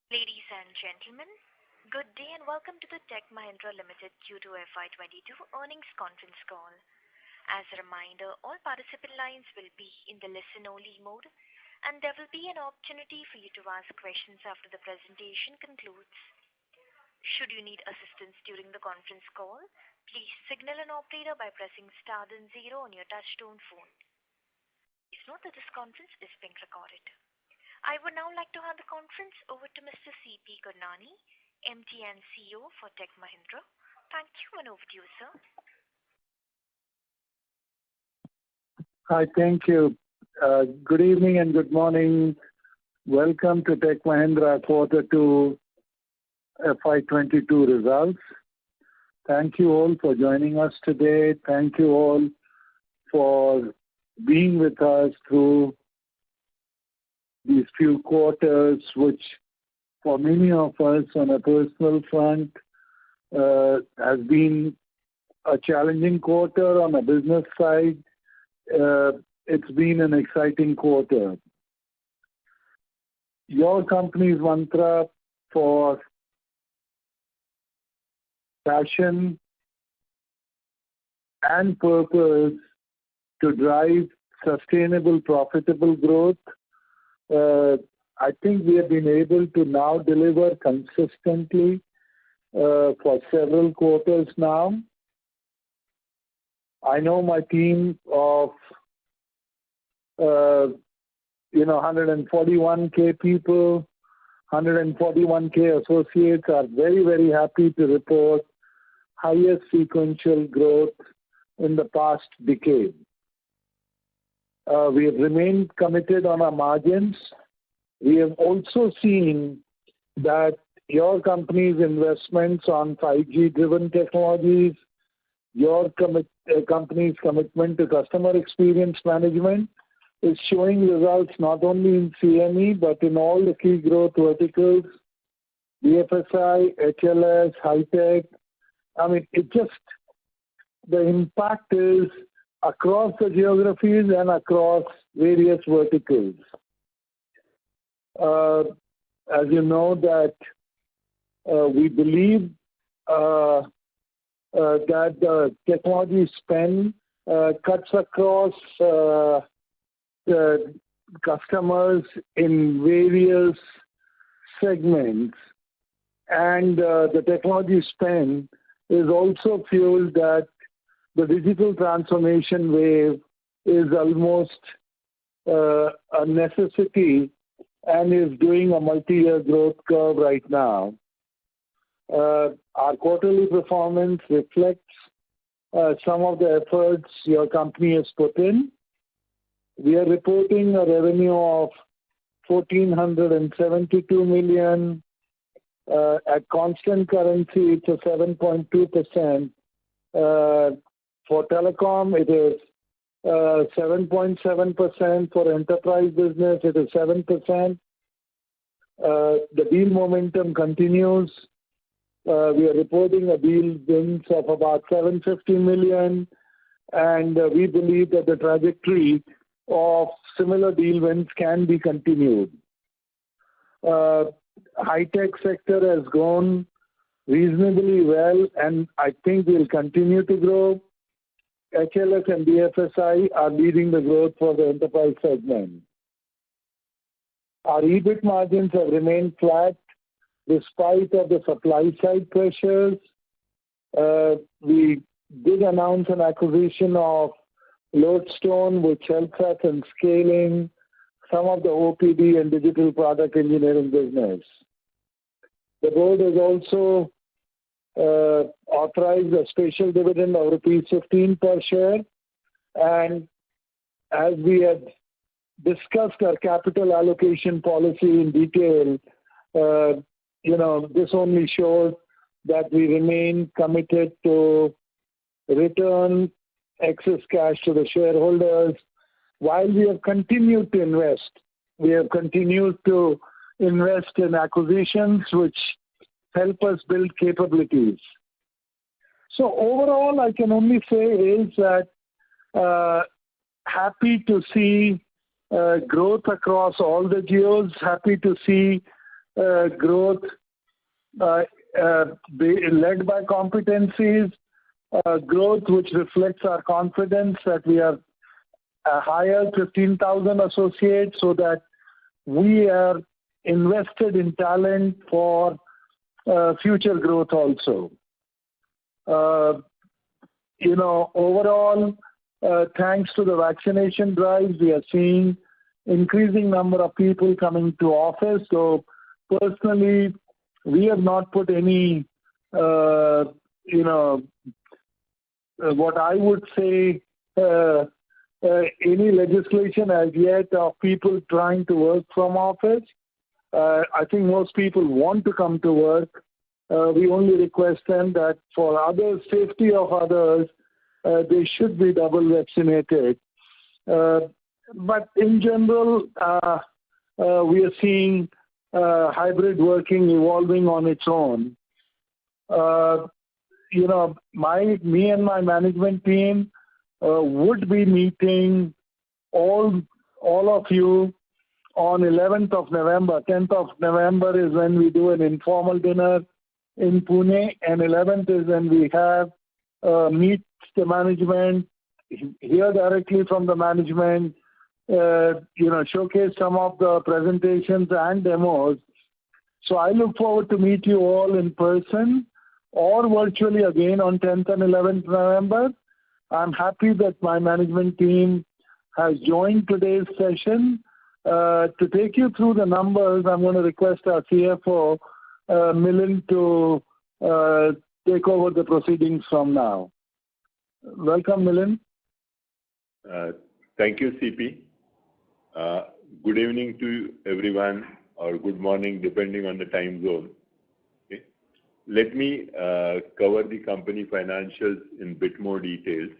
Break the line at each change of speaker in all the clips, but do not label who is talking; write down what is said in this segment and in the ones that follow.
Ladies and gentlemen, good day and welcome to the Mahindra Limited Q2FY22 Earnings Conference Call. As a reminder, all participant lines will be in the listen-only mode, and there will be an opportunity for you to ask questions after the presentation concludes. Should you need assistance during the conference call, please signal an operator by pressing star then zero on your touch-tone phone. Please note that this conference is being recorded. I would now like to hand the conference over to Mr. C.P. Gurnani, MD and CEO for Tech Mahindra. Thank you, and over to you, sir.
Hi, thank you. Good evening and good morning. Welcome to Tech Mahindra Q2 FY22 results. Thank you all for joining us today. Thank you all for being with us through these few quarters, which for many of us on a personal front has been a challenging quarter. On a business side, it's been an exciting quarter. Your company's mantra for passion and purpose to drive sustainable, profitable growth. I think we have been able to now deliver consistently for several quarters now. I know my team of 141K people, 141K associates are very, very happy to report highest sequential growth in the past decade. We have remained committed on our margins. We have also seen that your company's investments on 5G-driven technologies, your company's commitment to customer experience management is showing results not only in CME but in all the key growth verticals, BFSI, HLS, high-tech. The impact is across the geographies and across various verticals. As you know that we believe that the technology spend cuts across customers in various segments, and the technology spend is also fueled that the digital transformation wave is almost a necessity and is doing a multi-year growth curve right now. Our quarterly performance reflects some of the efforts your company has put in. We are reporting a revenue of 1,472 million. At constant currency, it's a 7.2%. For telecom, it is 7.7%. For enterprise business, it is 7%. The deal momentum continues. We are reporting a deal wins of about 750 million, and we believe that the trajectory of similar deal wins can be continued. High-tech sector has grown reasonably well, and I think will continue to grow. HLS and BFSI are leading the growth for the enterprise segment. Our EBIT margins have remained flat despite of the supply side pressures. We did announce an acquisition of Lodestone, which helps us in scaling some of the OPD and digital product engineering business. The board has also authorized a special dividend of rupees 15 per share, and as we had discussed our capital allocation policy in detail, this only shows that we remain committed to return excess cash to the shareholders. While we have continued to invest, in acquisitions which help us build capabilities. So overall, I can only say is that happy to see growth across all the geos, happy to see growth led by competencies, growth which reflects our confidence that we are hire 15,000 associates so that we are invested in talent for future growth also. Overall, thanks to the vaccination drives, we are seeing increasing number of people coming to office. So personally, we have not put any, what I would say, any legislation as yet of people trying to work from office. I think most people want to come to work. We only request them that for others, safety of others, they should be double vaccinated. But in general, we are seeing hybrid working evolving on its own. Me and my management team would be meeting all of you on 11th of November. 10th of November is when we do an informal dinner in Pune, and 11th is when we have meet the management, hear directly from the management, showcase some of the presentations and demos. So I look forward to meet you all in person or virtually again on 10th and 11th November. I'm happy that my management team has joined today's session. To take you through the numbers, I'm going to request our CFO, Milind, to take over the proceedings from now. Welcome, Milind.
Thank you, CP. Good evening to everyone, or good morning, depending on the time zone. Okay. Let me cover the company financials in bit more details.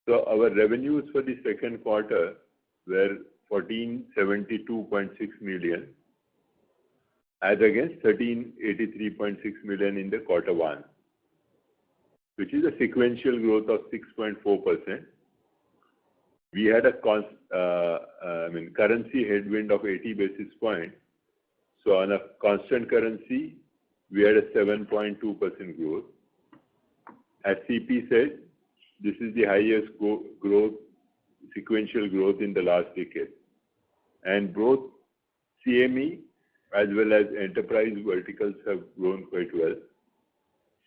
So our revenues for the second quarter were 1472.6 million, as against 1383.6 million in the quarter one, which is a sequential growth of 6.4%. We had a currency headwind of 80 basis points. So on a constant currency, we had a 7.2% growth. As CP said, this is the highest growth, sequential growth in the last decade. And both CME as well as enterprise verticals have grown quite well.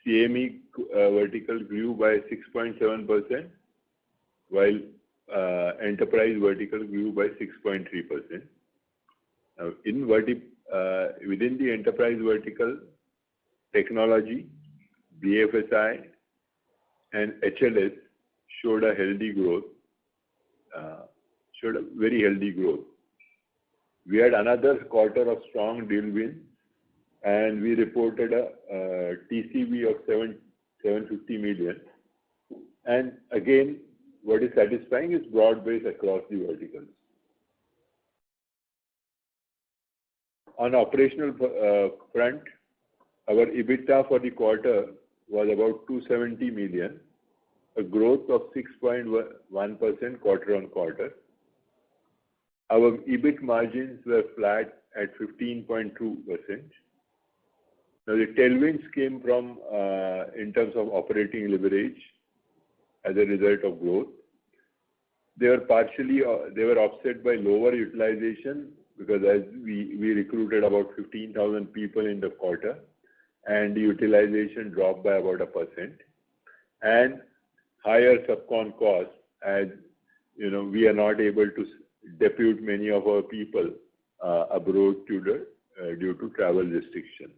CME vertical grew by 6.7%, while enterprise vertical grew by 6.3%. Within the enterprise vertical, technology, BFSI, and HLS showed a healthy growth, very healthy growth. We had another quarter of strong deal wins, and we reported a TCV of 750 million. And again, what is satisfying is broad-based across the verticals. On operational front, our EBITDA for the quarter was about 270 million, a growth of 6.1% quarter on quarter. Our EBIT margins were flat at 15.2%. Now the tailwinds came from, in terms of operating leverage as a result of growth. They were offset by lower utilization because as we recruited about 15,000 people in the quarter, and the utilization dropped by about 1%, and higher subcon costs as we are not able to depute many of our people abroad due to travel restrictions.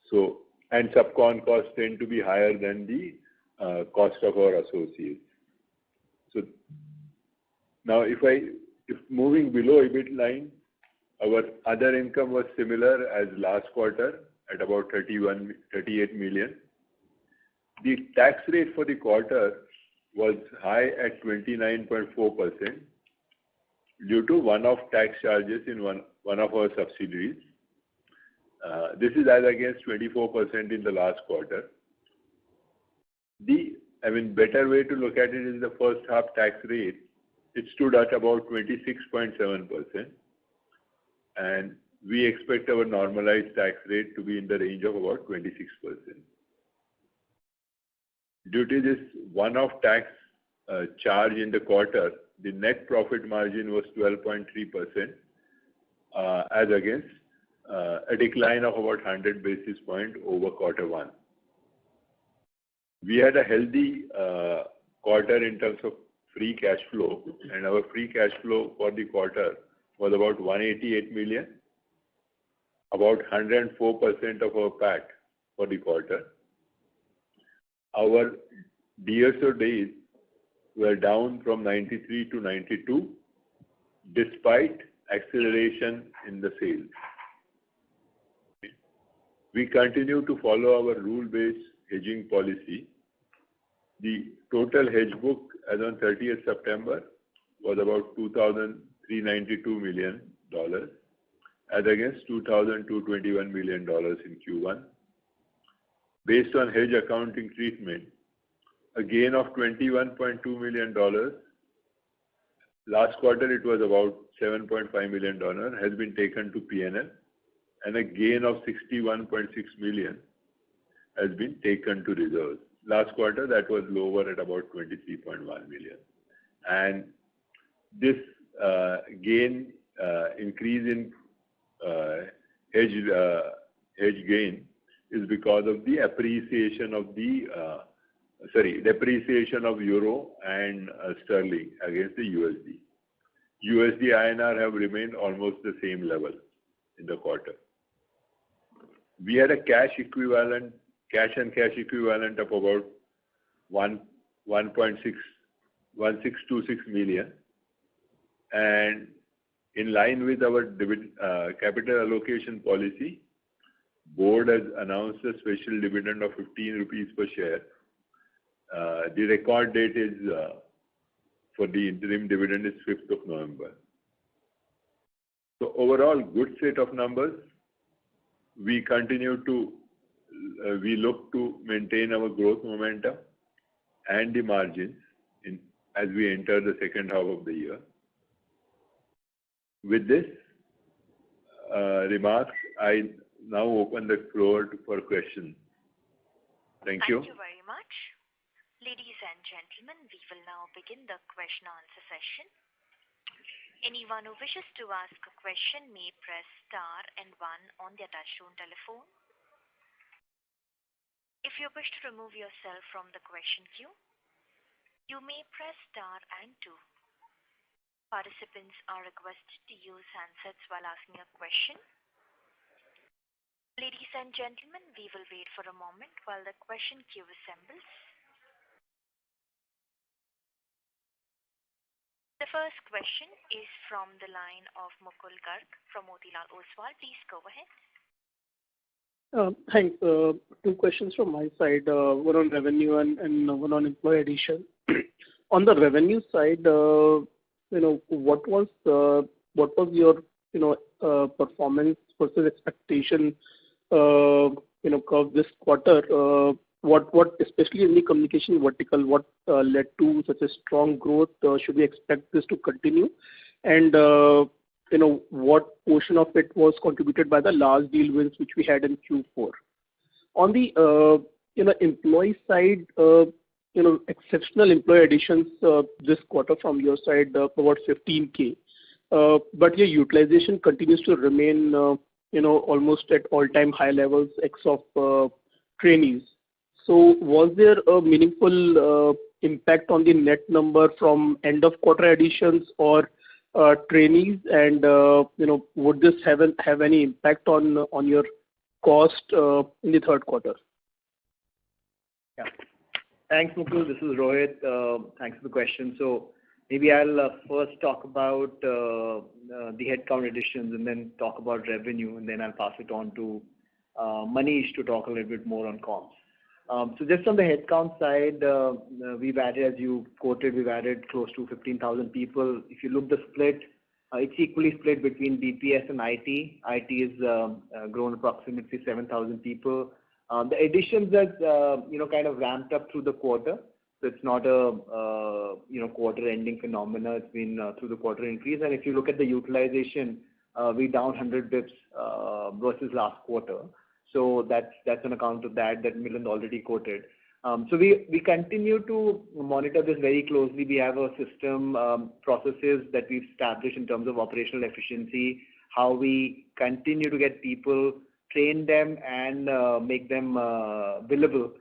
So, and subcon costs tend to be higher than the cost of our associates. So now if moving below EBIT line, our other income was similar as last quarter at about 38 million. The tax rate for the quarter was high at 29.4% due to one-off tax charges in one of our subsidiaries. This is as against 24% in the last quarter. Better way to look at it is the first half tax rate. It stood at about 26.7%. And we expect our normalized tax rate to be in the range of about 26%. Due to this one-off tax charge in the quarter, the net profit margin was 12.3%, as against a decline of about 100 basis points over quarter one. We had a healthy quarter in terms of free cash flow, and our free cash flow for the quarter was about 188 million, about 104% of our PAT for the quarter. Our DSO days were down from 93 to 92, despite acceleration in the sales. We continue to follow our rule-based hedging policy. The total hedge book as on 30th September was about $2,392 million, as against $2,221 million in Q1. Based on hedge accounting treatment, a gain of $21.2 million, last quarter it was about $7.5 million, has been taken to P&L, and a gain of $61.6 million has been taken to reserves. Last quarter that was lower at about $23.1 million. And this gain, increase in hedge gain is because of the appreciation of the depreciation of euro and sterling against the USD. USD INR have remained almost the same level in the quarter. We had a cash and cash equivalent of about 1626 million, and in line with our capital allocation policy, board has announced a special dividend of 15 rupees per share. The record date is for the interim dividend is 5th of November. So overall, good set of numbers. We look to maintain our growth momentum and the margins as we enter the second half of the year. With this remarks, I now open the floor for questions. Thank you.
Thank you very much. Ladies and gentlemen, we will now begin the question answer session. Anyone who wishes to ask a question may press star and 1 on their touchtone telephone. If you wish to remove yourself from the question queue, you may press star and 2. Participants are requested to use handsets while asking a question. Ladies and gentlemen, we will wait for a moment while the question queue assembles. The first question is from the line of Mukul Garg from Motilal Oswal. Please go ahead.
Thanks. Two questions from my side, one on revenue and one on employee addition. On the revenue side, what was your performance versus expectation curve this quarter? What especially in the communication vertical, what led to such a strong growth? Should we expect this to continue? And what portion of it was contributed by the large deal wins which we had in Q4? On the employee side, exceptional employee additions this quarter from your side, about 15K. But your utilization continues to remain almost at all-time high levels ex of trainees. So was there a meaningful impact on the net number from end of quarter additions or trainees? And would this have any impact on your cost in the third quarter?
Yeah. Thanks, Mukul. This is Rohit. Thanks for the question. So maybe I'll first talk about the headcount additions and then talk about revenue, and then I'll pass it on to Manish to talk a little bit more on comms. So just on the headcount side, we've added, as you quoted, we've added close to 15,000 people. If you look the split, it's equally split between BPS and IT. IT has grown approximately 7,000 people. The additions has kind of ramped up through the quarter. So it's not a quarter ending phenomena. It's been through the quarter increase. And if you look at the utilization, we down 100 bips versus last quarter. So that's on account of that Milind already quoted. So we continue to monitor this very closely. We have a system, processes that we've established in terms of operational efficiency, how we continue to get people, train them, and make them billable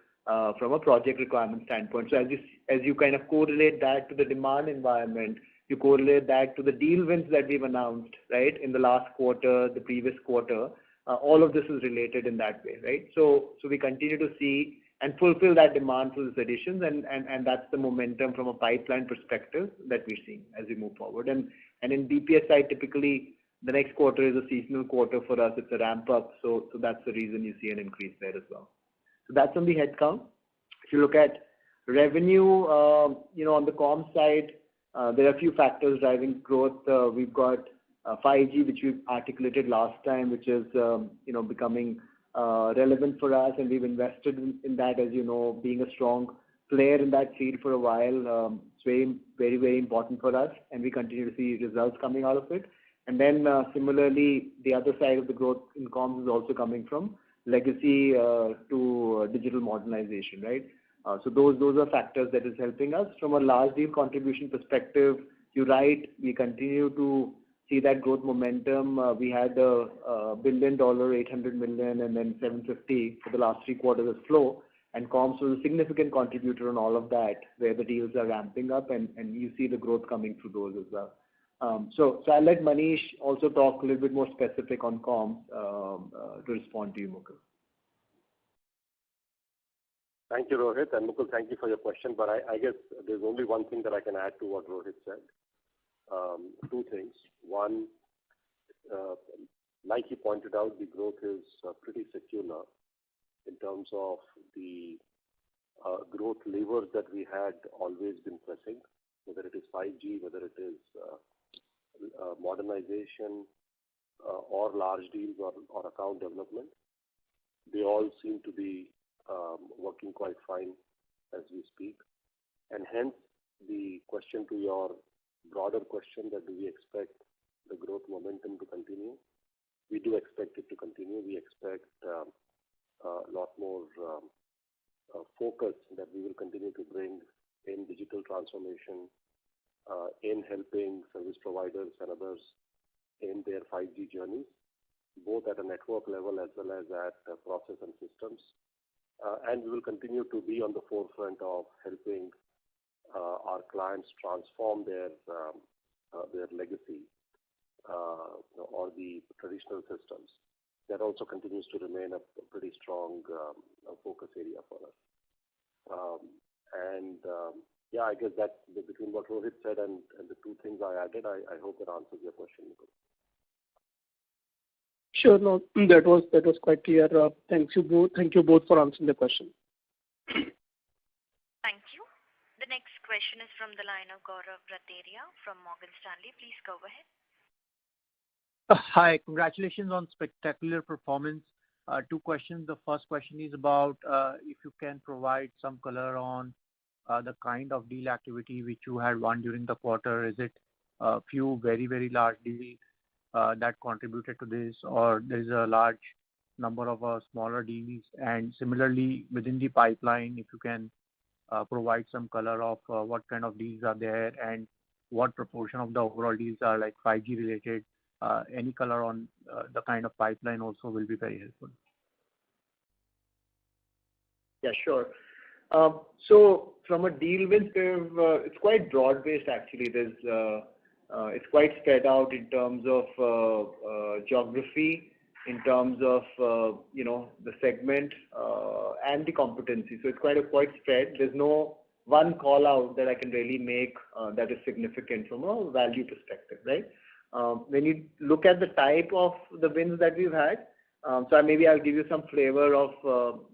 from a project requirement standpoint. So as you kind of correlate that to the demand environment, you correlate that to the deal wins that we've announced, right, in the last quarter, the previous quarter. All of this is related in that way, right? So we continue to see and fulfill that demand for these additions, and that's the momentum from a pipeline perspective that we're seeing as we move forward. And in BPS side, typically the next quarter is a seasonal quarter for us. It's a ramp up, so that's the reason you see an increase there as well. So that's on the headcount. If you look at revenue, on the comm side, there are a few factors driving growth. We've got 5G, which we've articulated last time, which is becoming relevant for us, and we've invested in that, as you know, being a strong player in that field for a while. It's very, very, very important for us, and we continue to see results coming out of it. And then similarly, the other side of the growth in comms is also coming from legacy to digital modernization, right? So those are factors that is helping us. From a large deal contribution perspective, you're right, we continue to see that growth momentum. We had a $1 billion, $800 million, and then 750 for the last 3 quarters of flow. And comms was a significant contributor on all of that, where the deals are ramping up, and you see the growth coming through those as well. So I'll let Manish also talk a little bit more specific on comms to respond to you, Mukul.
Thank you, Rohit. And Mukul, thank you for your question. But I guess there's only one thing that I can add to what Rohit said. 2 things. One, like he pointed out, the growth is pretty secular in terms of the growth levers that we had always been pressing, whether it is 5G, whether it is modernization or large deals or account development. They all seem to be working quite fine as we speak. And hence, the question to your broader question, that do we expect the growth momentum to continue? We do expect it to continue. We expect a lot more focus that we will continue to bring in digital transformation, in helping service providers and others in their 5G journeys, both at a network level as well as at process and systems. And we will continue to be on the forefront of helping our clients transform their legacy or the traditional systems. That also continues to remain a pretty strong focus area for us. Yeah, I guess that between what Rohit said and the 2 things I added, I hope that answers your question, Mukul.
Sure. No, that was quite clear. Thank you both for answering the question.
Thank you. The next question is from the line of Gaurav Rateria from Morgan Stanley. Please go ahead.
Hi, congratulations on spectacular performance. 2 questions. The first question is about if you can provide some color on the kind of deal activity which you had won during the quarter. Is it a few very, very large deals that contributed to this, or there is a large number of smaller deals? And similarly, within the pipeline, if you can provide some color of what kind of deals are there and what proportion of the overall deals are like 5G related. Any color on the kind of pipeline also will be very helpful.
Yeah, sure. So from a deal win, it's quite broad-based actually. It's quite spread out in terms of geography, in terms of the segment and the competency. So it's quite spread. There's no one call out that I can really make that is significant from a value perspective, right? When you look at the type of the wins that we've had, so maybe I'll give you some flavor of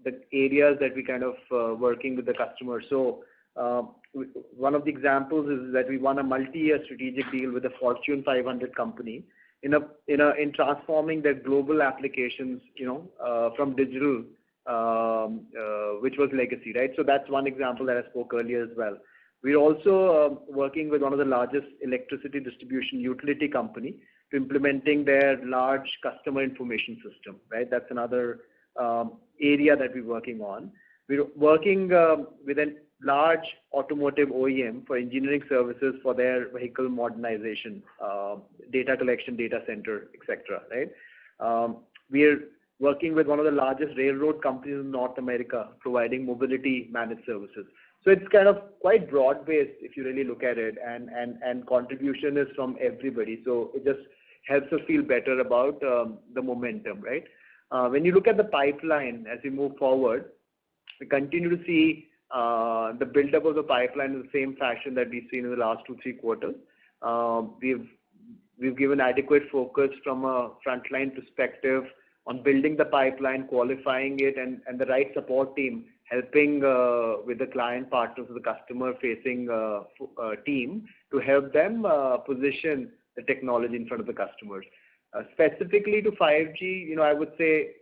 the areas that we kind of working with the customer. So one of the examples is that we won a multi-year strategic deal with a Fortune 500 company in transforming their global applications, from digital, which was legacy, right? So that's one example that I spoke earlier as well. We're also working with one of the largest electricity distribution utility company to implementing their large customer information system, right? That's another area that we're working on. We're working with a large automotive OEM for engineering services for their vehicle modernization, data collection, data center, etc. Right? We're working with one of the largest railroad companies in North America, providing mobility managed services. So it's kind of quite broad-based if you really look at it, and contribution is from everybody. So it just helps us feel better about the momentum, right? When you look at the pipeline as we move forward, we continue to see the build-up of the pipeline in the same fashion that we've seen in the last 2-3 quarters. We've given adequate focus from a frontline perspective on building the pipeline, qualifying it, and the right support team helping with the client partners of the customer-facing team to help them position the technology in front of the customers. Specifically to 5G, I would say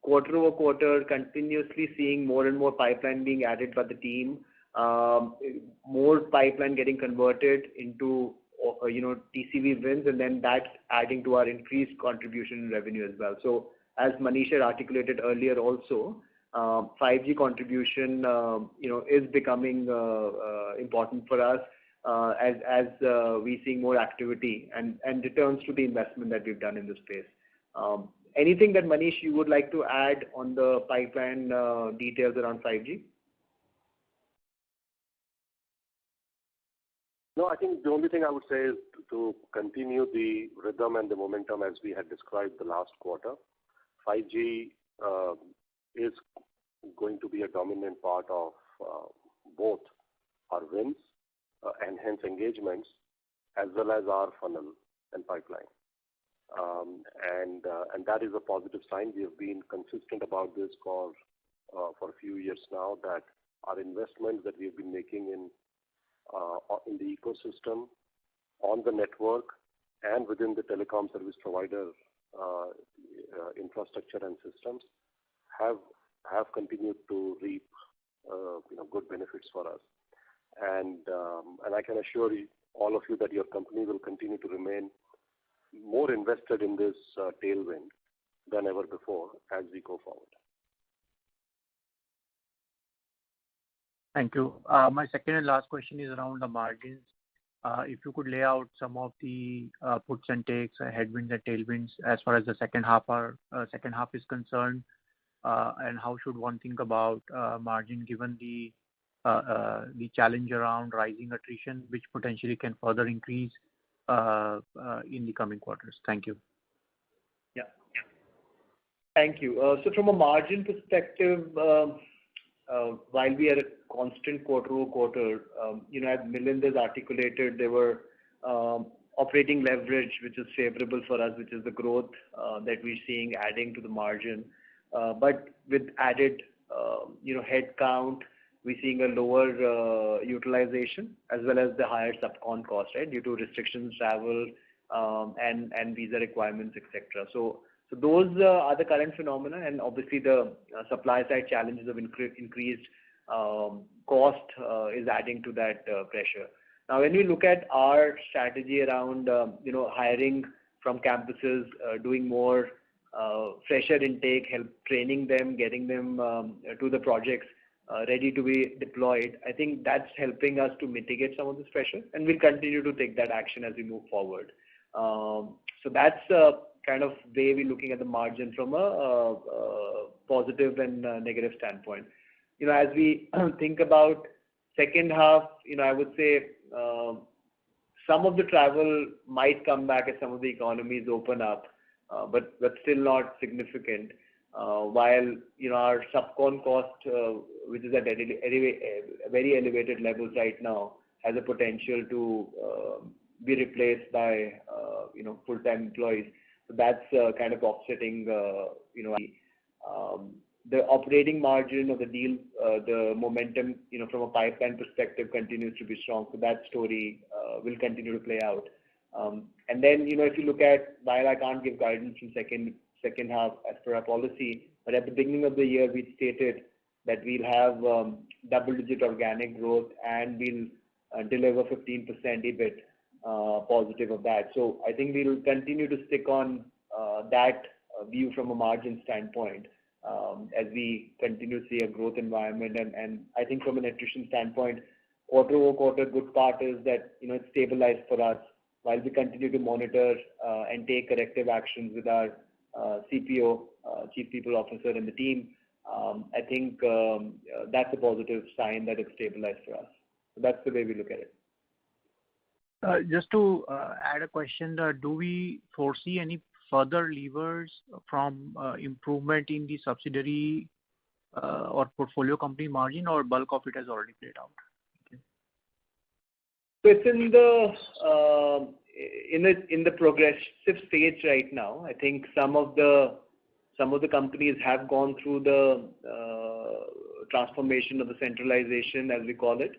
quarter over quarter, continuously seeing more and more pipeline being added by the team, more pipeline getting converted into TCV wins, and then that's adding to our increased contribution in revenue as well. So as Manish had articulated earlier also, 5G contribution is becoming important for us as we see more activity and returns to the investment that we've done in this space. Anything that Manish you would like to add on the pipeline details around 5G?
No, I think the only thing I would say is to continue the rhythm and the momentum as we had described the last quarter. 5G is going to be a dominant part of both our wins and hence engagements, as well as our funnel and pipeline. And that is a positive sign. We have been consistent about this for a few years now, that our investments that we have been making in the ecosystem, on the network, and within the telecom service provider infrastructure and systems have continued to reap good benefits for us. And I can assure you, all of you, that your company will continue to remain more invested in this tailwind than ever before as we go forward.
Thank you. My second and last question is around the margins. If you could lay out some of the puts and takes, headwinds and tailwinds as far as the second half is concerned, and how should one think about margin given the challenge around rising attrition, which potentially can further increase in the coming quarters? Thank you.
Yeah. Thank you. So from a margin perspective, while we are at constant quarter over quarter, as Milind has articulated, there were operating leverage, which is favorable for us, which is the growth that we're seeing adding to the margin. But with added, head count, we're seeing a lower utilization as well as the higher subcon cost, right, due to restrictions, travel, and visa requirements, etc. So those are the current phenomena, and obviously the supply side challenges of increased cost is adding to that pressure. Now, when we look at our strategy around hiring from campuses, doing more fresher intake, help training them, getting them to the projects ready to be deployed, I think that's helping us to mitigate some of this pressure, and we'll continue to take that action as we move forward. So that's kind of way we're looking at the margin from a positive and negative standpoint. As we think about second half, I would say some of the travel might come back as some of the economies open up, but still not significant. While our subcon cost, which is at very elevated levels right now, has a potential to be replaced by full-time employees. So that's kind of offsetting the operating margin of the deal, the momentum from a pipeline perspective continues to be strong. So that story will continue to play out. And then if you look at, while I can't give guidance in second half as per our policy, but at the beginning of the year we stated that we'll have double-digit organic growth and we'll deliver 15% EBIT. positive of that. So I think we'll continue to stick on that view from a margin standpoint as we continue to see a growth environment. And I think from an attrition standpoint, quarter-over-quarter, good part is that it's stabilized for us while we continue to monitor and take corrective actions with our CPO, Chief People Officer, and the team. I think that's a positive sign that it's stabilized for us. So that's the way we look at it.
Just to add a question, do we foresee any further levers from improvement in the subsidiary or portfolio company margin, or bulk of it has already played out?
So it's in the progressive stage right now. I think some of the companies have gone through the transformation of the centralization, as we call it.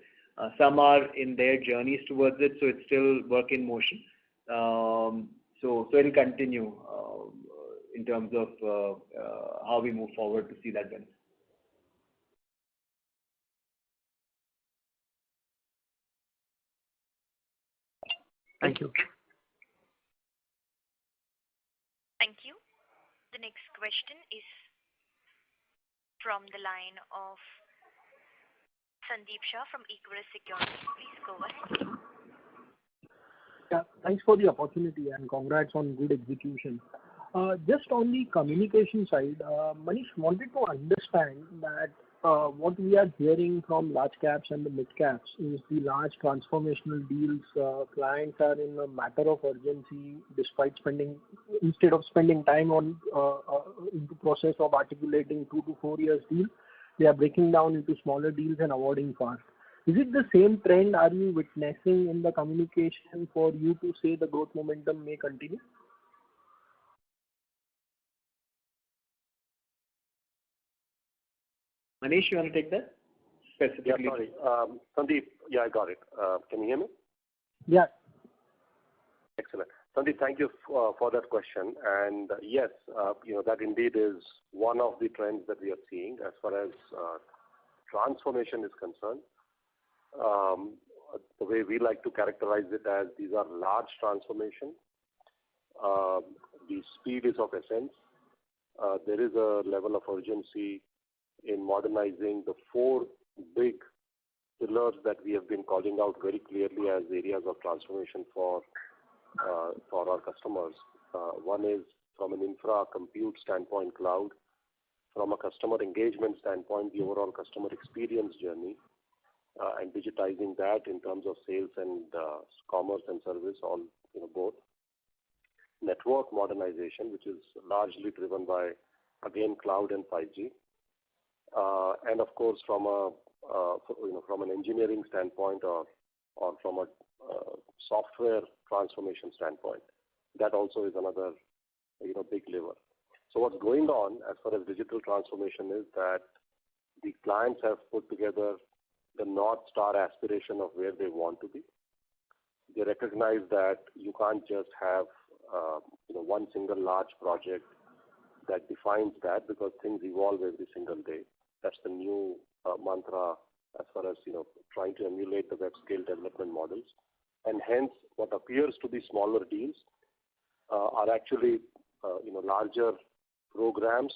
Some are in their journeys towards it, so it's still work in motion. So it'll continue in terms of how we move forward to see that benefit.
Thank you.
Thank you. The next question is from the line of Sandeep Shah from Equirus Securities. Please go ahead.
Yeah, thanks for the opportunity and congrats on good execution. Just on the communication side, Manish wanted to understand that what we are hearing from large caps and the mid caps is the large transformational deals. Clients are in a matter of urgency, instead of spending time on in the process of articulating 2 to 4 years deal, they are breaking down into smaller deals and awarding fast. Is it the same trend are you witnessing in the communication for you to say the growth momentum may continue?
Manish, you want to take that specifically?
Yeah, sorry. Sandeep, yeah, I got it. Can you hear me?
Yeah.
Excellent. Sandeep, thank you for that question. And yes, that indeed is one of the trends that we are seeing as far as transformation is concerned. The way we like to characterize it as these are large transformation. The speed is of essence. There is a level of urgency in modernizing the 4 big pillars that we have been calling out very clearly as areas of transformation for our customers. One is from an infra compute standpoint, cloud. From a customer engagement standpoint, the overall customer experience journey and digitizing that in terms of sales and commerce and service, all both. Network modernization, which is largely driven by, again, cloud and 5G. And of course, from an engineering standpoint or from a software transformation standpoint, that also is another big lever. So what's going on as far as digital transformation is that the clients have put together the North Star aspiration of where they want to be. They recognize that you can't just have one single large project that defines that, because things evolve every single day. That's the new mantra as far as trying to emulate the web scale development models. And hence, what appears to be smaller deals are actually larger programs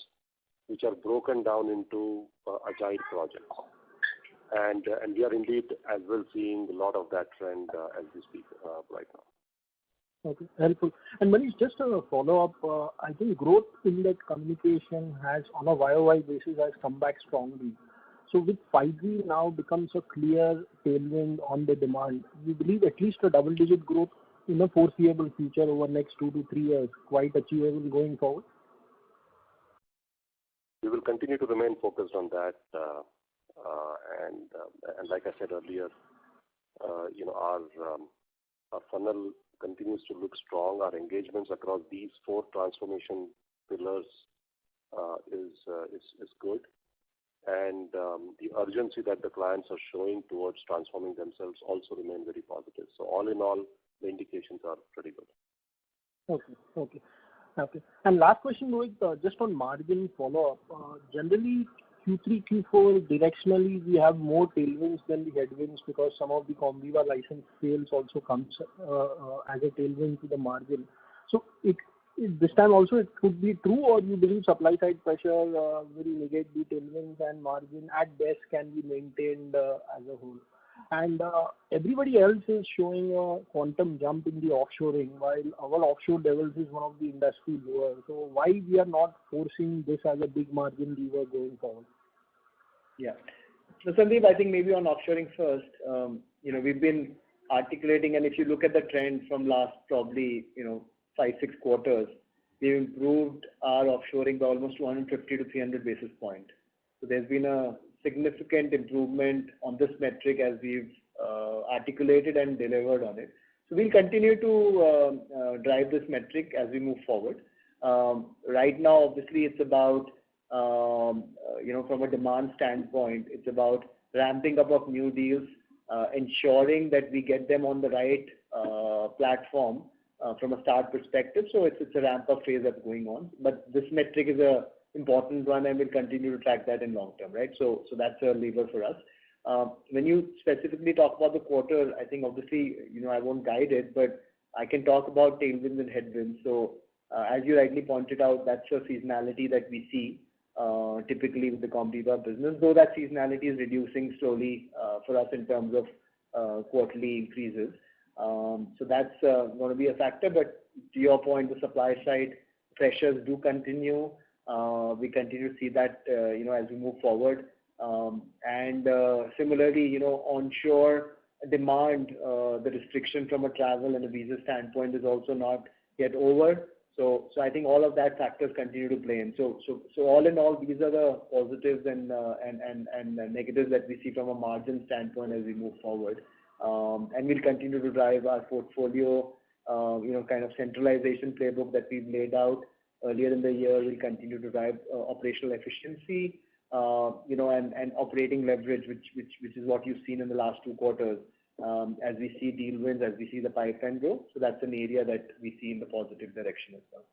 which are broken down into agile projects. And we are indeed as well seeing a lot of that trend as we speak right now.
Okay, helpful. And Manish, just a follow-up, I think growth in that communication has, on a YOY basis, has come back strongly. So with 5G now becomes a clear tailwind on the demand, we believe at least a double-digit growth in a foreseeable future over next 2 to 3 years, quite achievable going forward?
We will continue to remain focused on that. And like I said earlier, our funnel continues to look strong. Our engagements across these 4 transformation pillars is good. And the urgency that the clients are showing towards transforming themselves also remain very positive. So all in all, the indications are pretty good.
Okay. And last question, Rohit, just on margin follow-up. Generally, Q3, Q4, directionally, we have more tailwinds than the headwinds because some of the Comviva license sales also comes as a tailwind to the margin. So this time also it could be true, or you believe supply side pressure will negate the tailwinds and margin at best can be maintained as a whole? And everybody else is showing a quantum jump in the offshoring, while our offshore levels is one of the industry lower. So why we are not forcing this as a big margin lever going forward?
Yeah. So Sandeep, I think maybe on offshoring first, we've been articulating, and if you look at the trend from last probably, 5-6 quarters, we've improved our offshoring by almost 250 to 300 basis points. So there's been a significant improvement on this metric as we've articulated and delivered on it. So we'll continue to drive this metric as we move forward. Right now, obviously, it's about, from a demand standpoint, it's about ramping up of new deals, ensuring that we get them on the right platform from a start perspective. So it's a ramp-up phase that's going on. But this metric is a important one, and we'll continue to track that in long term, right? So that's a lever for us. When you specifically talk about the quarter, I think obviously, I won't guide it, but I can talk about tailwinds and headwinds. So as you rightly pointed out, that's a seasonality that we see typically with the Comviva business, though that seasonality is reducing slowly for us in terms of quarterly increases. So that's going to be a factor. But to your point, the supply side pressures do continue. We continue to see that, as we move forward. And similarly, onshore demand, the restriction from a travel and a visa standpoint is also not yet over. So I think all of that factors continue to play in. So all in all, these are the positives and negatives that we see from a margin standpoint as we move forward. And we'll continue to drive our portfolio, kind of centralization playbook that we've laid out earlier in the year. We'll continue to drive operational efficiency, and operating leverage, which is what you've seen in the last 2 quarters, as we see deal wins, as we see the pipeline grow. So that's an area that we see in the positive direction as well.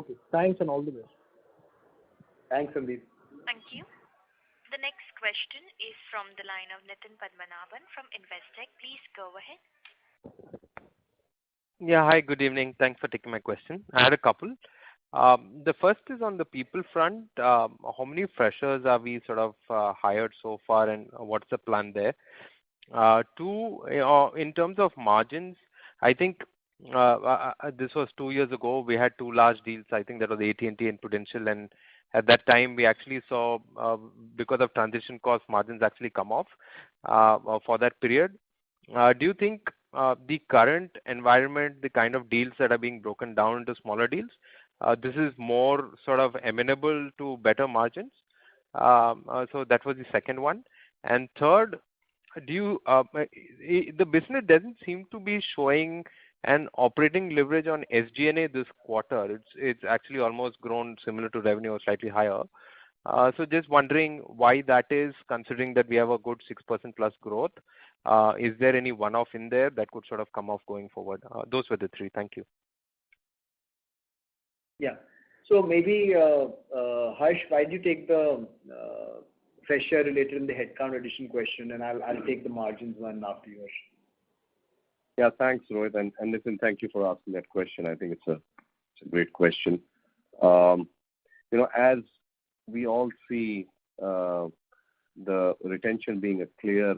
Okay. Thanks and all the best.
Thanks, Sandeep.
Thank you. The next question is from the line of Nitin Padmanabhan from Investec. Please go ahead.
Yeah, hi, good evening. Thanks for taking my question. I had a couple. The first is on the people front. How many freshers are we sort of hired so far, and what's the plan there? 2, in terms of margins, I think this was 2 years ago. We had 2 large deals. I think that was AT&T and Prudential, and at that time we actually saw, because of transition costs, margins actually come off for that period. Do you think the current environment, the kind of deals that are being broken down into smaller deals, this is more sort of amenable to better margins? So that was the second one. And third, the business doesn't seem to be showing an operating leverage on SG&A this quarter. It's actually almost grown similar to revenue or slightly higher. So just wondering why that is, considering that we have a good 6% plus growth. Is there any one-off in there that could sort of come off going forward? Those were the 3. Thank you.
Yeah. So maybe, Harsh, why do you take the fresher related in the headcount addition question, and I'll take the margins one after yours.
Yeah, thanks, Rohit. And listen, thank you for asking that question. I think it's a great question. As we all see the retention being a clear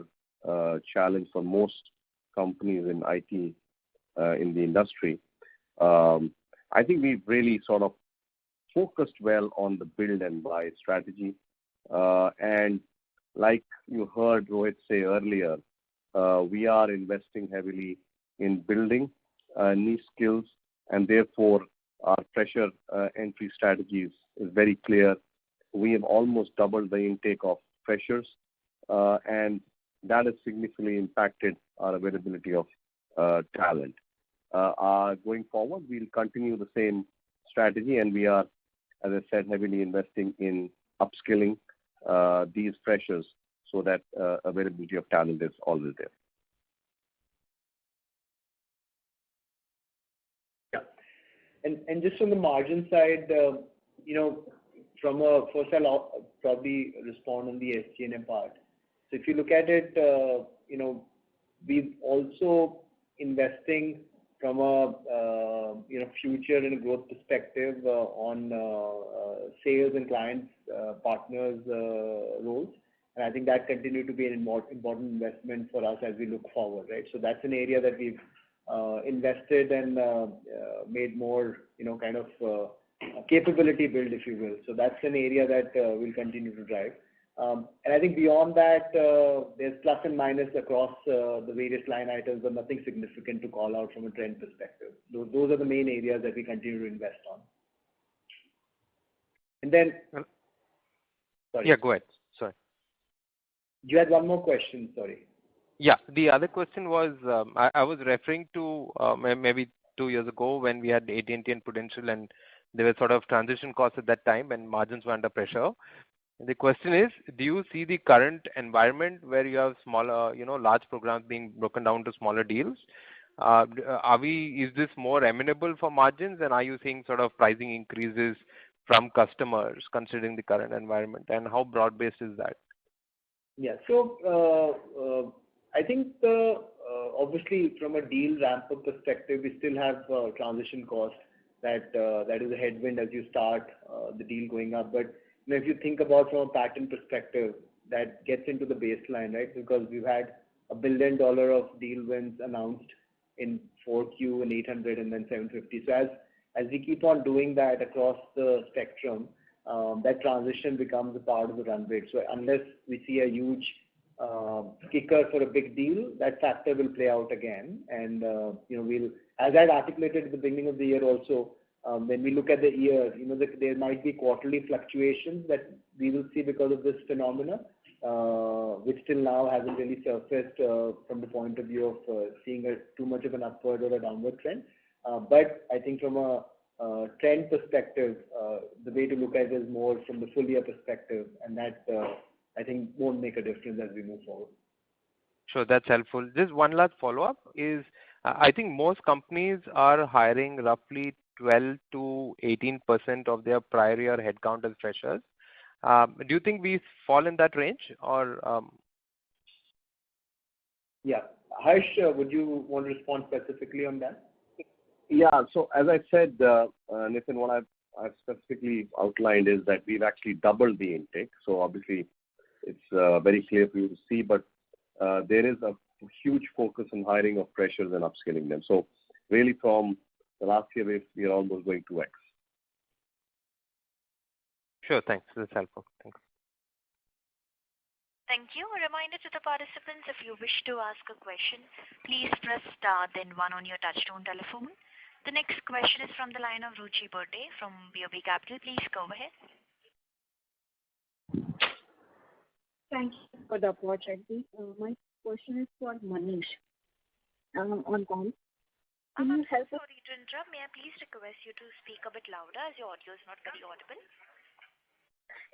challenge for most companies in IT in the industry, I think we've really sort of focused well on the build and buy strategy. And like you heard Rohit say earlier, we are investing heavily in building niche skills, and therefore our fresher entry strategies is very clear. We have almost doubled the intake of freshers, and that has significantly impacted our availability of talent. Going forward, we'll continue the same strategy, and we are, as I said, heavily investing in upskilling these freshers so that availability of talent is always there.
Yeah. And just on the margin side, first I'll probably respond on the SG&A part. So if you look at it, we've also investing from a future and a growth perspective on sales and clients partners roles, and I think that continued to be an important investment for us as we look forward, right? So that's an area that we've invested and made more kind of capability build, if you will. So that's an area that we'll continue to drive. And I think beyond that, there's plus and minus across the various line items, but nothing significant to call out from a trend perspective. Those are the main areas that we continue to invest on. And then, sorry.
Yeah, go ahead. Sorry.
You had one more question, sorry.
Yeah, the other question was, I was referring to maybe 2 years ago when we had AT&T and Prudential, and there were sort of transition costs at that time and margins were under pressure. The question is, do you see the current environment where you have smaller, large programs being broken down to smaller deals? Is this more amenable for margins, and are you seeing sort of pricing increases from customers considering the current environment, and how broad-based is that?
Yeah, so I think obviously from a deal ramp-up perspective, we still have transition costs that is a headwind as you start the deal going up. But if you think about from a pattern perspective, that gets into the baseline, right? Because we've had $1 billion of deal wins announced in 4Q and 800 and then 750. So as we keep on doing that across the spectrum, that transition becomes a part of the run rate. So unless we see a huge kicker for a big deal, that factor will play out again. And we'll, as I articulated at the beginning of the year also, when we look at the year, there might be quarterly fluctuations that we will see because of this phenomena, which till now hasn't really surfaced from the point of view of seeing too much of an upward or a downward trend. But I think from a trend perspective, the way to look at it is more from the full year perspective, and that I think won't make a difference as we move forward.
Sure, that's helpful. Just one last follow-up is, I think most companies are hiring roughly 12 to 18% of their prior year headcount as freshers. Do you think we fall in that range, or?
Yeah. Harsh, would you want to respond specifically on that?
Yeah. So as I said, Nitin, what I've specifically outlined is that we've actually doubled the intake. So obviously, it's very clear for you to see, but there is a huge focus on hiring of freshers and upskilling them. So really from the last year, we are almost going 2x.
Sure, thanks. That's helpful. Thanks.
Thank you. A reminder to the participants, if you wish to ask a question, please press star then 1 on your touchtone telephone. The next question is from the line of Ruchi Burde from BOB Capital. Please go ahead.
Thank you for the opportunity. My question is for Manish on call.
I'm sorry to interrupt. May I please request you to speak a bit louder as your audio is not very audible?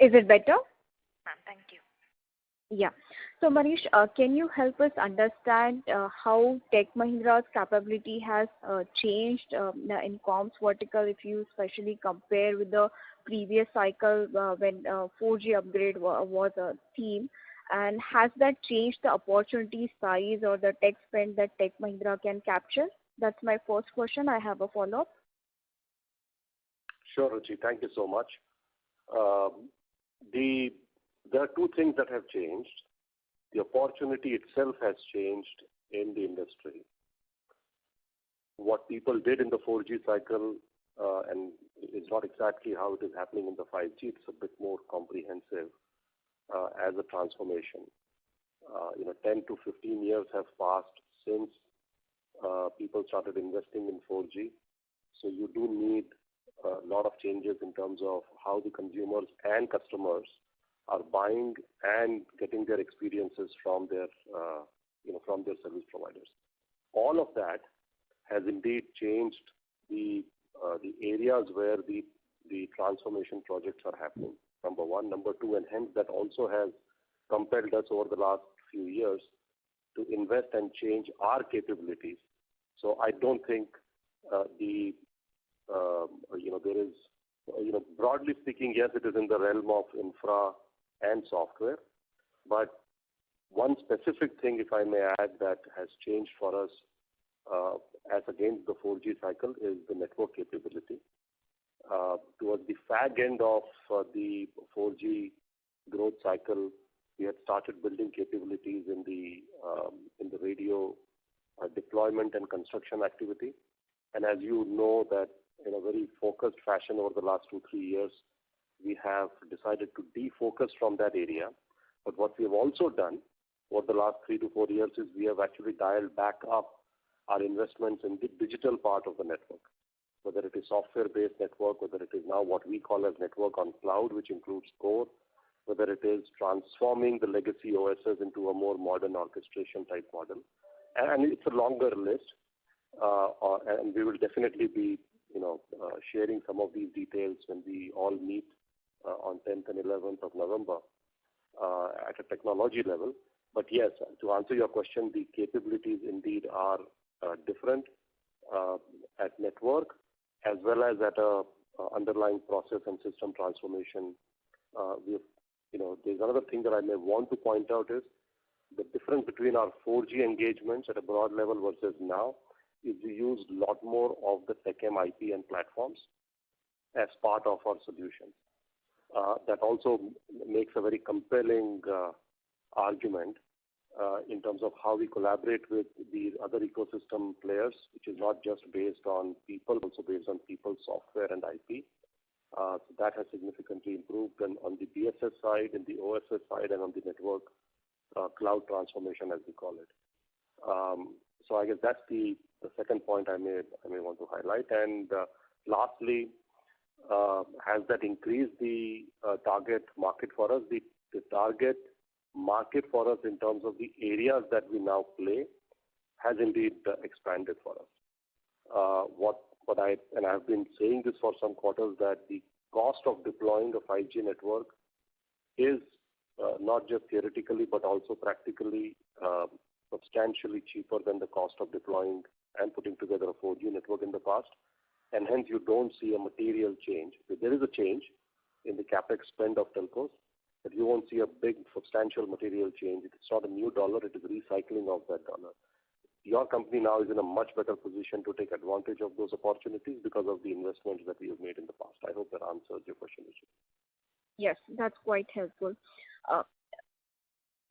Is it better?
Ma'am, thank you.
Yeah. So Manish, can you help us understand how Tech Mahindra's capability has changed in comms vertical, if you especially compare with the previous cycle when 4G upgrade was a theme? And has that changed the opportunity size or the tech spend that Tech Mahindra can capture? That's my first question. I have a follow-up.
Sure, Ruchi. Thank you so much. There are two things that have changed. The opportunity itself has changed in the industry. What people did in the 4G cycle, and it's not exactly how it is happening in the 5G, it's a bit more comprehensive as a transformation. 10 to 15 years have passed since people started investing in 4G. So you do need a lot of changes in terms of how the consumers and customers are buying and getting their experiences from their service providers. All of that has indeed changed the areas where the transformation projects are happening. Number one, number two, and hence that also has compelled us over the last few years to invest and change our capabilities. So I don't think there is broadly speaking, yes, it is in the realm of infra and software. But one specific thing, if I may add, that has changed for us as against the 4G cycle is the network capability. Towards the fag end of the 4G growth cycle, we had started building capabilities in the radio deployment and construction activity. And as you know, that in a very focused fashion over the last 2-3 years, we have decided to defocus from that area. But what we have also done over the last 3 to 4 years is we have actually dialed back up our investments in the digital part of the network, whether it is software-based network, whether it is now what we call as network on cloud, which includes core, whether it is transforming the legacy OSs into a more modern orchestration type model. And it's a longer list, and we will definitely be sharing some of these details when we all meet on 10th and 11th of November at a technology level. But yes, to answer your question, the capabilities indeed are different at network as well as at a underlying process and system transformation. There's another thing that I may want to point out is the difference between our 4G engagements at a broad level versus now is we use a lot more of the TechM IP and platforms as part of our solutions. That also makes a very compelling argument in terms of how we collaborate with the other ecosystem players, which is not just based on people, also based on people, software, and IP. So that has significantly improved and on the BSS side, and the OSS side, and on the network cloud transformation, as we call it. So I guess that's the second point I may want to highlight. And lastly, has that increased the target market for us? The target market for us in terms of the areas that we now play has indeed expanded for us. What I have been saying this for some quarters, that the cost of deploying a 5G network is not just theoretically but also practically substantially cheaper than the cost of deploying and putting together a 4G network in the past. And hence you don't see a material change. There is a change in the capex spend of telcos, but you won't see a big substantial material change. It's not a new dollar, it is recycling of that dollar. Your company now is in a much better position to take advantage of those opportunities because of the investments that we have made in the past. I hope that answers your question, Rishi.
Yes, that's quite helpful.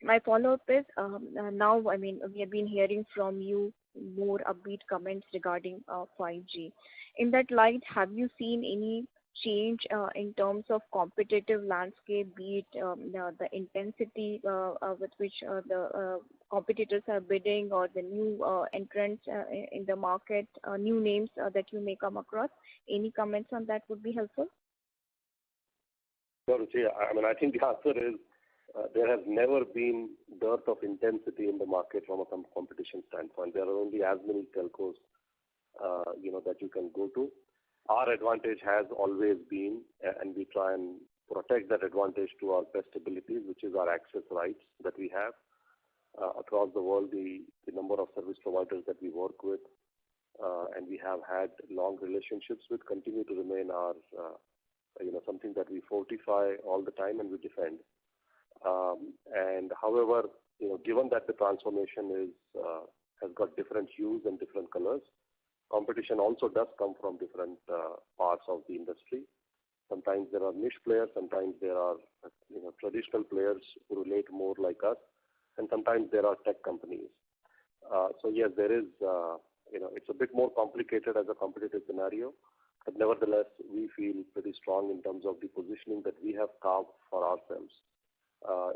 My follow-up is, now, we have been hearing from you more upbeat comments regarding 5G. In that light, have you seen any change in terms of competitive landscape, be it the intensity with which the competitors are bidding, or the new entrants in the market, new names that you may come across? Any comments on that would be helpful.
Sure, Ruchi. I think the answer is there has never been dearth of intensity in the market from a competition standpoint. There are only as many telcos that you can go to. Our advantage has always been, and we try and protect that advantage to our best abilities, which is our access rights that we have across the world, the number of service providers that we work with, and we have had long relationships with, continue to remain our something that we fortify all the time and we defend. And however, given that the transformation has got different hues and different colors, competition also does come from different parts of the industry. Sometimes there are niche players, sometimes there are traditional players who relate more like us, and sometimes there are tech companies. So yes, there is, it's a bit more complicated as a competitive scenario, but nevertheless, we feel pretty strong in terms of the positioning that we have carved for ourselves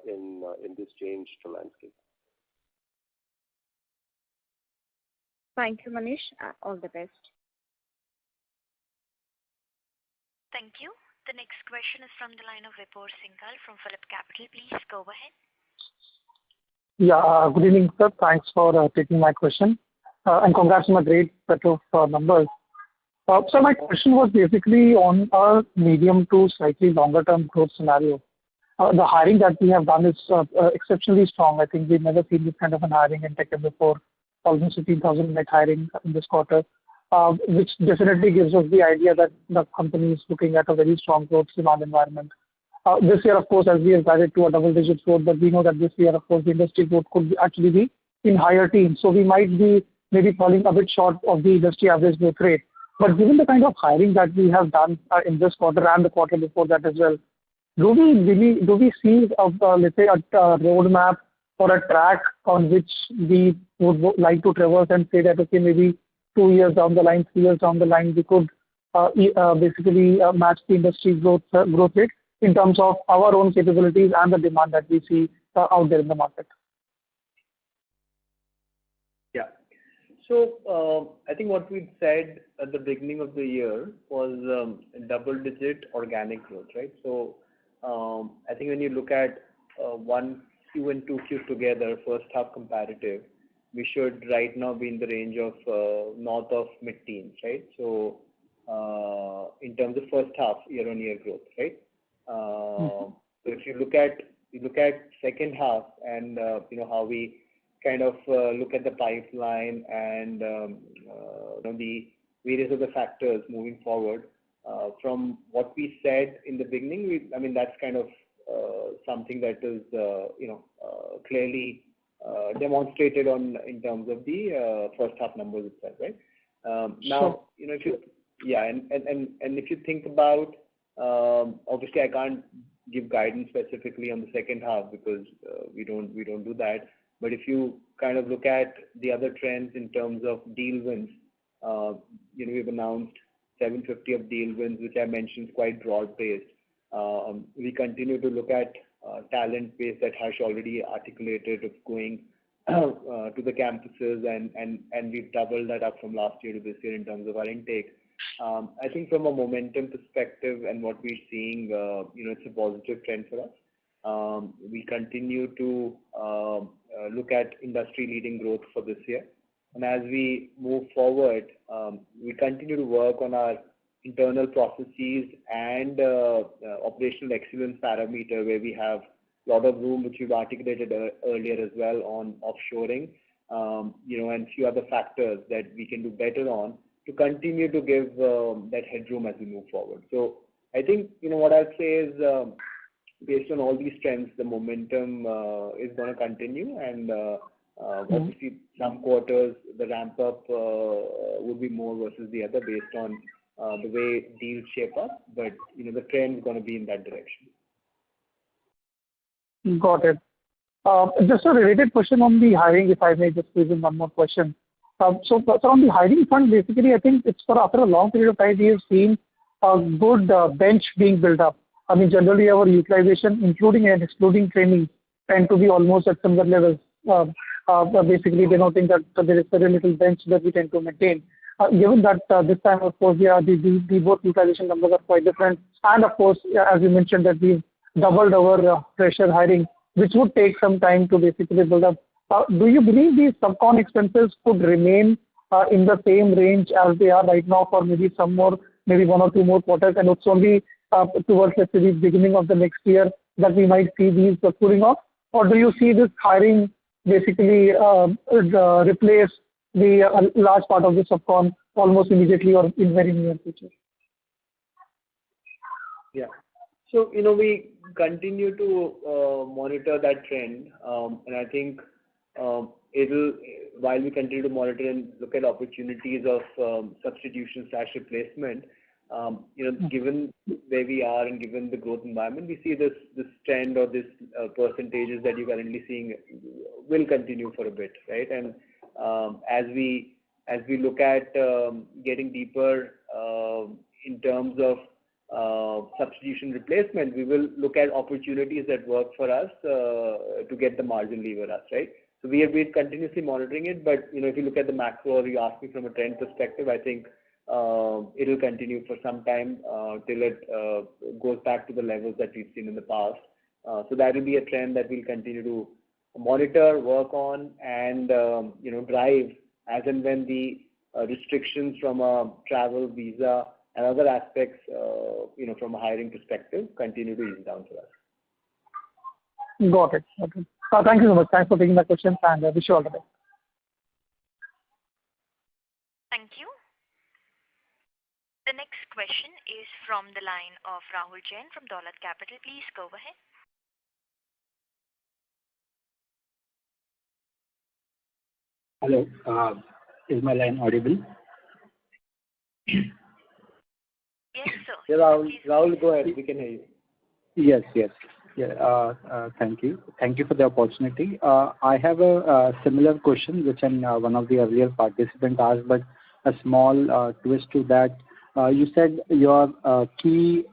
in this changed landscape.
Thank you, Manish. All the best.
Thank you. The next question is from the line of Vibhor Singhal from PhillipCapital. Please go ahead.
Yeah, good evening, sir. Thanks for taking my question. And congrats on a great set of numbers. So my question was basically on our medium to slightly longer term growth scenario. The hiring that we have done is exceptionally strong. I think we've never seen this kind of an hiring in tech before. Almost 15,000 net hiring in this quarter. which definitely gives us the idea that the company is looking at a very strong growth demand environment. This year, of course, as we have guided to a double-digit growth, but we know that this year, of course, the industry growth could actually be in higher teens. So we might be maybe falling a bit short of the industry average growth rate. But given the kind of hiring that we have done in this quarter and the quarter before that as well, do we see, let's say, a roadmap or a track on which we would like to traverse and say that, okay, maybe 2 years down the line, 3 years down the line, we could basically match the industry growth rate in terms of our own capabilities and the demand that we see out there in the market?
Yeah. So I think what we said at the beginning of the year was double-digit organic growth, right? So I think when you look at 1Q and 2Q together, first half comparative, we should right now be in the range of north of mid-teens, right? So in terms of first half year-on-year growth, right? So if you look at second half and how we kind of look at the pipeline and the various other factors moving forward, from what we said in the beginning, I mean that's kind of something that is clearly demonstrated in terms of the first half numbers itself, right? Now, if you and if you think about, obviously I can't give guidance specifically on the second half because we don't do that. But if you kind of look at the other trends in terms of deal wins, we've announced 750 of deal wins, which I mentioned is quite broad-based. We continue to look at talent base that Harsh already articulated of going to the campuses, and we've doubled that up from last year to this year in terms of our intake. I think from a momentum perspective and what we're seeing, it's a positive trend for us. We continue to look at industry-leading growth for this year. And as we move forward, we continue to work on our internal processes and operational excellence parameter where we have a lot of room, which we've articulated earlier as well on offshoring, and few other factors that we can do better on to continue to give that headroom as we move forward. So I think, what I'd say is based on all these trends, the momentum is going to continue, and obviously some quarters the ramp up would be more versus the other based on the way deals shape up, but the trend is going to be in that direction.
Got it. Just a related question on the hiring, if I may just squeeze in one more question. So on the hiring front, basically, I think it's after a long period of time we have seen a good bench being built up. I mean, generally our utilization, including and excluding training, tend to be almost at similar levels. Basically denoting that there is very little bench that we tend to maintain. Given that this time, of course, the both utilization numbers are quite different. And of course, as you mentioned, that we've doubled our fresher hiring, which would take some time to basically build up. Do you believe these subcon expenses could remain in the same range as they are right now for maybe maybe 1 or 2 more quarters, and it's only towards let's say the beginning of the next year that we might see these cooling off? Or do you see this hiring basically replace the large part of the subcon almost immediately or in very near future?
Yeah. So, we continue to monitor that trend, and I think while we continue to monitor and look at opportunities of substitution/replacement, given where we are and given the growth environment, we see this trend or this percentages that you're currently seeing will continue for a bit, right? And as we look at getting deeper in terms of substitution replacement, we will look at opportunities that work for us to get the margin lever us, right? So we are continuously monitoring it, but if you look at the macro or you ask me from a trend perspective, I think it will continue for some time till it goes back to the levels that we've seen in the past. So that will be a trend that we'll continue to monitor, work on, and drive as and when the restrictions from a travel, visa, and other aspects, from a hiring perspective, continue to ease down for us.
Got it. Okay. Thank you so much. Thanks for taking my questions, and wish you all the best.
Thank you. The next question is from the line of Rahul Jain from Dolat Capital. Please go ahead.
Hello. Is my line audible?
Yes, sir.
Yeah, Rahul, go ahead. We can hear you.
Yes. Yeah, thank you. Thank you for the opportunity. I have a similar question which one of the earlier participants asked, but a small twist to that. You said your key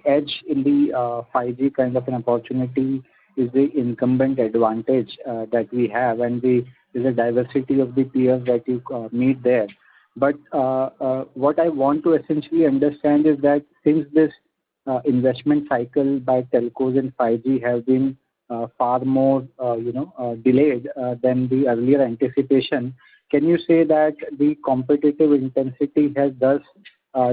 edge in the 5G kind of an opportunity is the incumbent advantage that we have, and there's a diversity of the peers that you meet there. But what I want to essentially understand is that since this investment cycle by telcos in 5G have been far more delayed than the earlier anticipation, can you say that the competitive intensity has thus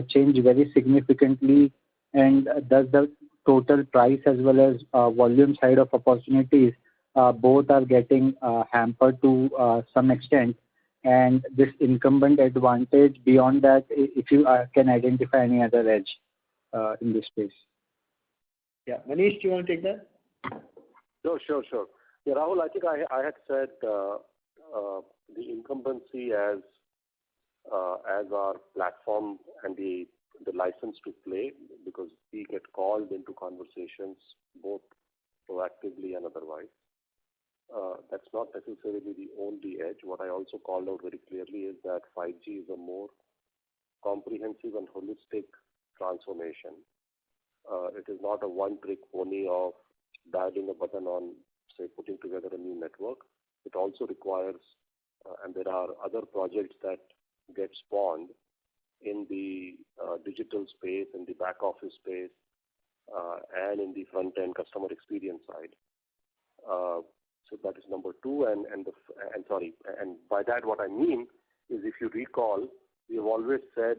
changed very significantly, and does the total price as well as volume side of opportunities both are getting hampered to some extent? And this incumbent advantage, beyond that, if you can identify any other edge in this space.
Yeah. Manish, do you want to take that?
No, sure. Yeah, Rahul, I think I had said the incumbency as our platform and the license to play, because we get called into conversations both proactively and otherwise. That's not necessarily the only edge. What I also called out very clearly is that 5G is a more comprehensive and holistic transformation. It is not a one-trick pony of dialing a button on, say, putting together a new network. It also requires, and there are other projects that get spawned in the digital space, in the back office space, and in the front-end customer experience side. So that is number two. And by that what I mean is, if you recall, we have always said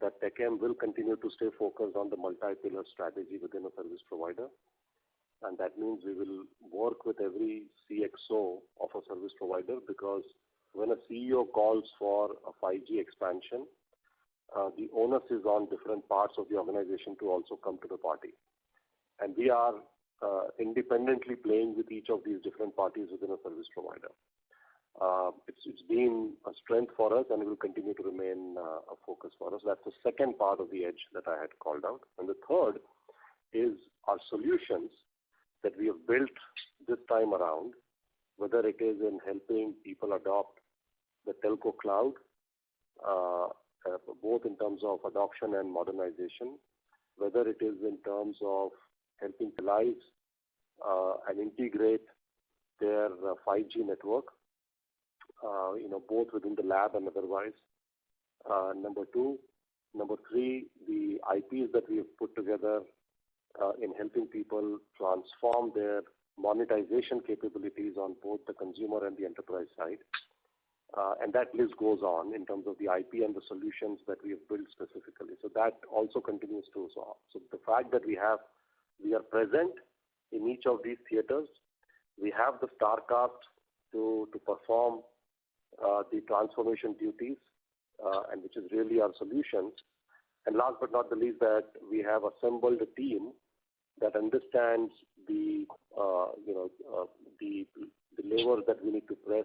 that TechM will continue to stay focused on the multi-pillar strategy within a service provider. And that means we will work with every CXO of a service provider, because when a CEO calls for a 5G expansion, the onus is on different parts of the organization to also come to the party. And we are independently playing with each of these different parties within a service provider. It's been a strength for us, and it will continue to remain a focus for us. That's the second part of the edge that I had called out. And the third is our solutions that we have built this time around, whether it is in helping people adopt the telco cloud, both in terms of adoption and modernization, whether it is in terms of helping lives and integrate their 5G network, both within the lab and otherwise. Number two. Number three, the IPs that we have put together in helping people transform their monetization capabilities on both the consumer and the enterprise side. And that list goes on in terms of the IP and the solutions that we have built specifically. So that also continues to. So the fact that we are present in each of these theaters, we have the star cast to perform the transformation duties, and which is really our solutions. And last but not the least, that we have assembled a team that understands the levers that we need to press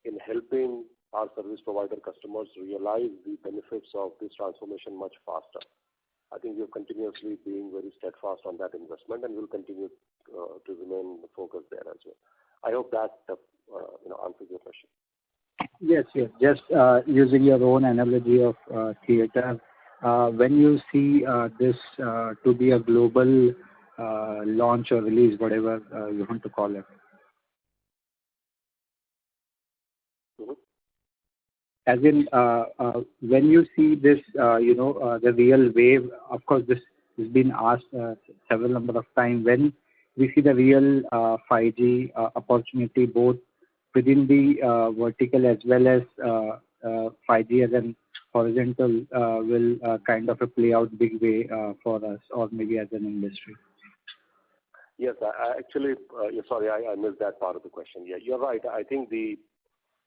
in helping our service provider customers realize the benefits of this transformation much faster. I think we are continuously being very steadfast on that investment, and we'll continue to remain focused there as well. I hope that answers your question.
Yes. Just using your own analogy of theater, when you see this to be a global launch or release, whatever you want to call it.
Mm-hmm.
As in, when you see this, the real wave, of course, this has been asked several number of times, when we see the real 5G opportunity, both within the vertical as well as 5G as an horizontal, will kind of play out big way for us, or maybe as an industry.
Yes, I actually, sorry, I missed that part of the question. Yeah, you're right. I think we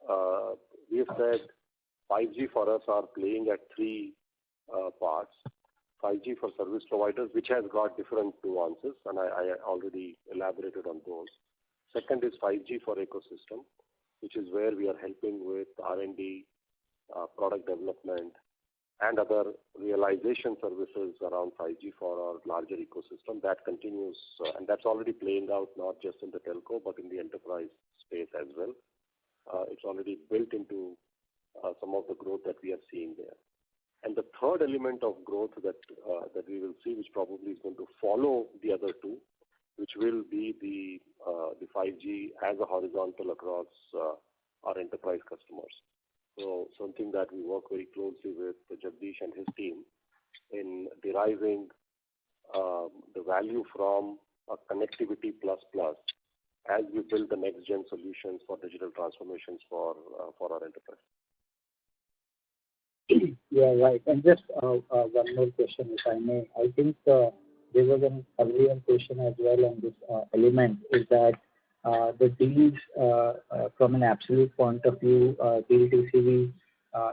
have said 5G for us are playing at three parts. 5G for service providers, which has got different nuances, and I already elaborated on those. Second is 5G for ecosystem, which is where we are helping with R&D, product development, and other realization services around 5G for our larger ecosystem. That continues, and that's already playing out not just in the telco, but in the enterprise space as well. It's already built into some of the growth that we are seeing there. And the third element of growth that we will see, which probably is going to follow the other two, which will be the 5G as a horizontal across our enterprise customers. So something that we work very closely with Jagdish and his team in deriving the value from a connectivity plus as we build the next gen solutions for digital transformations for our enterprise.
Yeah, right. And just one more question, if I may. I think there was an earlier question as well on this element, is that the deals from an absolute point of view, deal TCV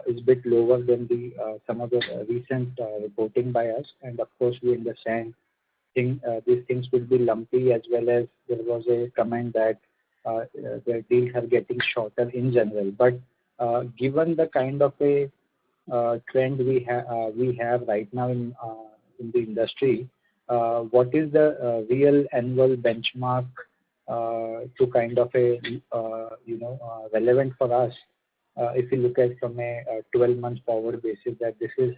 is a bit lower than some of the recent reporting by us. And of course, we understand these things will be lumpy, as well as there was a comment that the deals are getting shorter in general. But given the kind of a trend we have right now in the industry, what is the real annual benchmark to kind of a relevant for us if you look at from a 12 months forward basis, that this is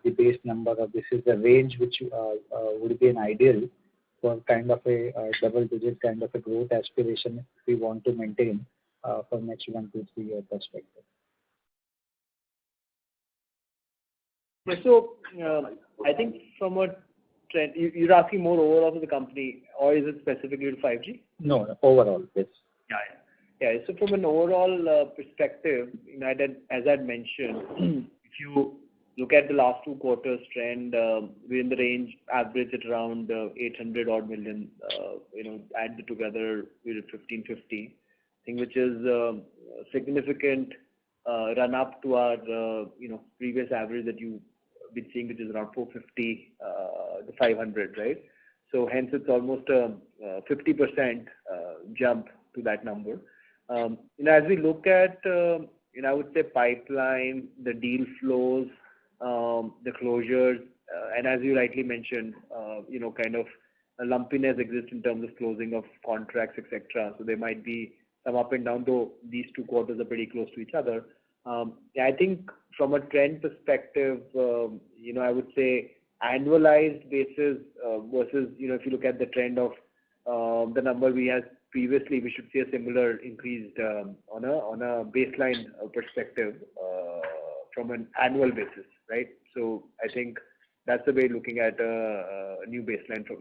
the base number, or this is the range which would be an ideal for kind of a double digit kind of a growth aspiration we want to maintain for next 1 to 3 year perspective?
So I think from a trend, you're asking more overall to the company, or is it specifically to 5G?
No, overall, yes.
Yeah. So from an overall perspective, as I'd mentioned, if you look at the last 2 quarters trend, we're in the range average at around 800 odd million. Add it together, we're at 1550. I think which is a significant run up to our previous average that you've been seeing, which is around 450 to 500, right? So hence it's almost a 50% jump to that number. As we look at, I would say pipeline, the deal flows, the closures, and as you rightly mentioned, kind of a lumpiness exists in terms of closing of contracts, etc. So there might be some up and down, though these 2 quarters are pretty close to each other. I think from a trend perspective, I would say annualized basis versus, if you look at the trend of the number we had previously, we should see a similar increase on a baseline perspective from an annual basis, right? So I think that's the way looking at a new baseline from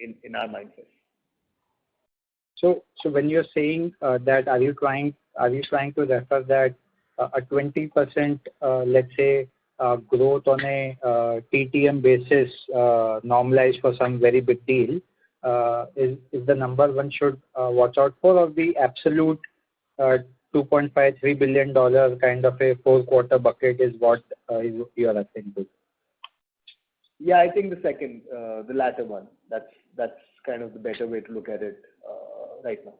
in our mindset.
So when you're saying that, are you trying to refer that a 20% let's say growth on a TTM basis normalized for some very big deal is the number one should watch out for, or the absolute $2.53 billion kind of a 4-quarter bucket is what you are referring to?
Yeah, I think the second, the latter one. That's kind of the better way to look at it right now.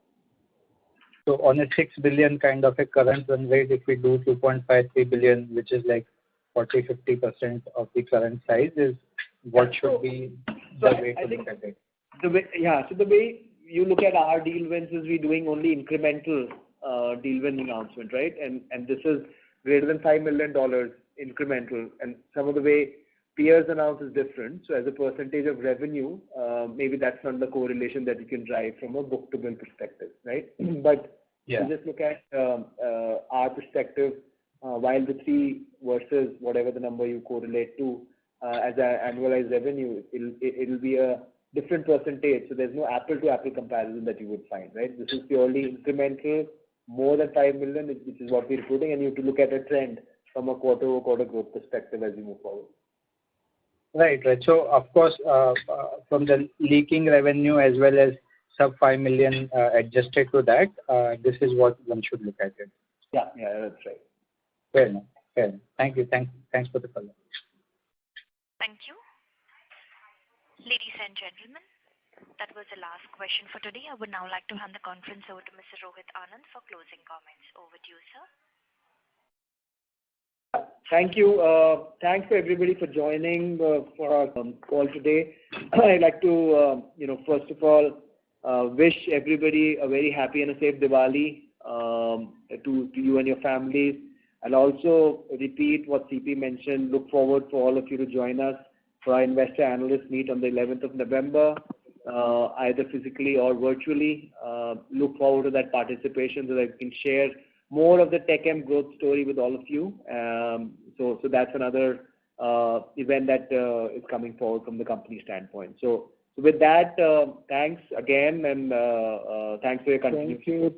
So on a 6 billion kind of a current run rate, if we do 2.53 billion, which is like 40-50% of the current size, is what should be the way to look at it?
So the way you look at our deal wins is we're doing only incremental deal win announcement, right? And this is greater than $5 million incremental, and some of the way peers announce is different. So as a percentage of revenue, maybe that's not the correlation that you can drive from a book-to-bill perspective, right? But you just look at our perspective, while the 3 versus whatever the number you correlate to as an annualized revenue, it'll be a different percentage. So there's no apple-to-apple comparison that you would find, right? This is purely incremental, more than 5 million, which is what we're reporting, and you have to look at a trend from a quarter-over-quarter growth perspective as we move forward.
Right. So of course, from the leaking revenue as well as sub 5 million adjusted to that, this is what one should look at it.
Yeah, that's right.
Fair enough. Thank you. Thanks for the call.
Thank you. Ladies and gentlemen, that was the last question for today. I would now like to hand the conference over to Mr. Rohit Anand for closing comments. Over to you, sir.
Thank you. Thanks for everybody for joining for our call today. I'd like to, first of all, wish everybody a very happy and a safe Diwali to you and your families. And also repeat what CP mentioned. Look forward for all of you to join us for our investor analyst meet on the 11th of November, either physically or virtually. Look forward to that participation so that I can share more of the TechM growth story with all of you. So that's another event that is coming forward from the company standpoint. So with that, thanks again, and thanks for your continuation.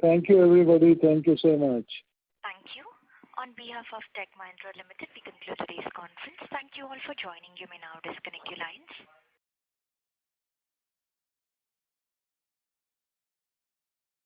Thank you, everybody. Thank you so much.
Thank you. On behalf of Tech Mahindra Limited, we conclude today's conference. Thank you all for joining. You may now disconnect your lines.